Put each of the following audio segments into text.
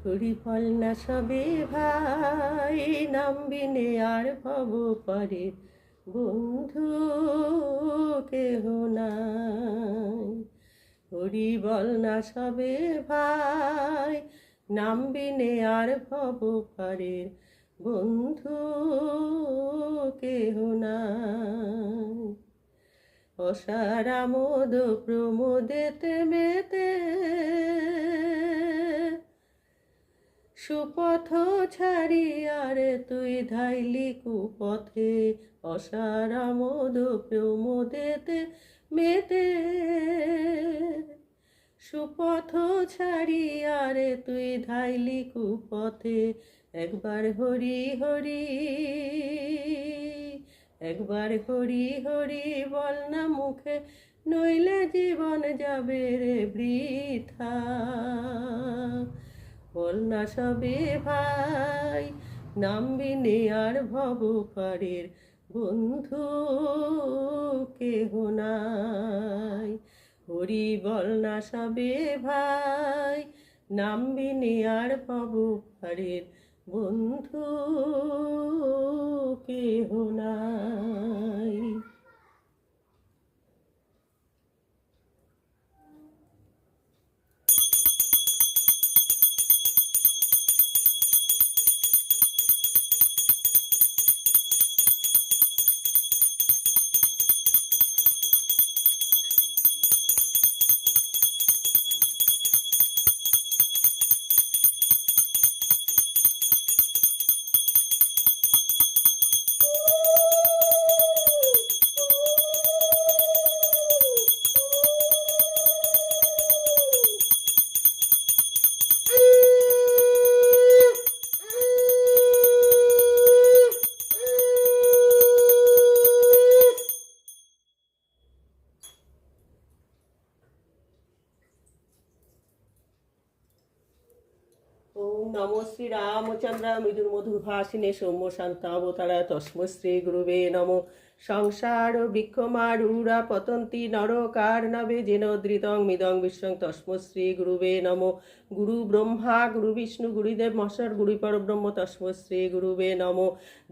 হরিফল না সবে ভাই, নামবিনে আর ভব পরে বন্ধু কেহ নাই। হরি বল না সবে ভাই, নামবিনে আর ভব পরে বন্ধু কেহ নাই। অসারামোদ প্রমোদেতে মেতে সুপথ ছাড়িয়ারে তুই ধাইলি কুপথে। অসারামোদ প্রমোদেতে মেতে সুপথ ছাড়িয়ারে তুই ধাইলি কুপথে। একবার হরি হরি, একবার হরি হরি বল না মুখে, নইলে জীবন যাবে রে বৃথা। বল না সবে ভাই, নামবিনে আর ভব পারের বন্ধু কেহ নাই। হরি বল না সবে ভাই, নামবিনে আর ভব পারের বন্ধু কেহ নাই। ওম নমো শ্রী রামচন্দ্র মৃদুর মধুর ভাসিনে সৌম্য শান্ত অবতারা তস্মৈ শ্রী গুরুবে নমো। সংসার বৃক্ষমারূঢ়া পতন্তি নরকার্ণবে যেন ধৃতং মিদং বিশ্বং তস্মৈ শ্রী গুরুবে নমো। গুরু ব্রহ্মা গুরু বিষ্ণু গুরুদেব মহেশ্বর গুরু পরব্রহ্ম তস্মৈ শ্রী গুরুবে নমো।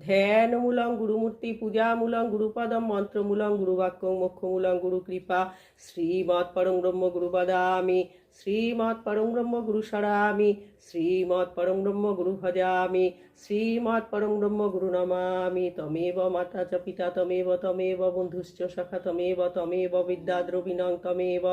ধ্যানমূলং গুরুমূর্তি পূজামূলং গুরুপদম মন্ত্রমূলং গুরুবাক্যং মোক্ষমূলং গুরুকৃপা। শ্রীমৎ পরং ব্রহ্ম গুরু বদামি, শ্রীমৎ পরং ব্রহ্ম গুরু শরামি, শ্রীমৎ পরং ব্রহ্ম গুরু ভজামি, শ্রীমৎ পরং ব্রহ্ম গুরু নমামি। তমেব মাতা চ পিতা তমেব, তমেব বন্ধুশ্চ সখা তমেব, তমেব বিদ্যা দ্রবিণং তমেব,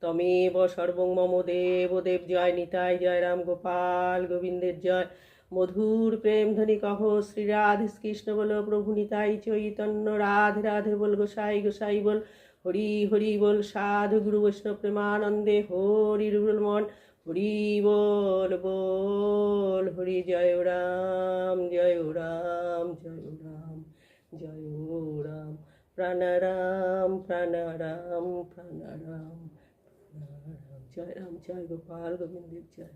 তমেব সর্বং মম দেব দেব। জয় নিতাই, জয় রাম গোপাল গোবিন্দের জয়। মধুর প্রেম ধ্বনি কহ শ্রী রাধে কৃষ্ণ বল প্রভু নিতাই চৈতন্য। রাধে রাধে বল গোসাই গোসাই বল, হরি হরি বল সাধু গুরু বৈষ্ণব প্রেমানন্দে হরি বল মন। হরি বল বল হরি। জয় রাম জয় রাম জয় রাম জয় রাম। প্রাণারাম প্রাণারাম প্রাণারাম প্রাণারাম। জয় রাম, জয় গোপাল গোবিন্দের জয়।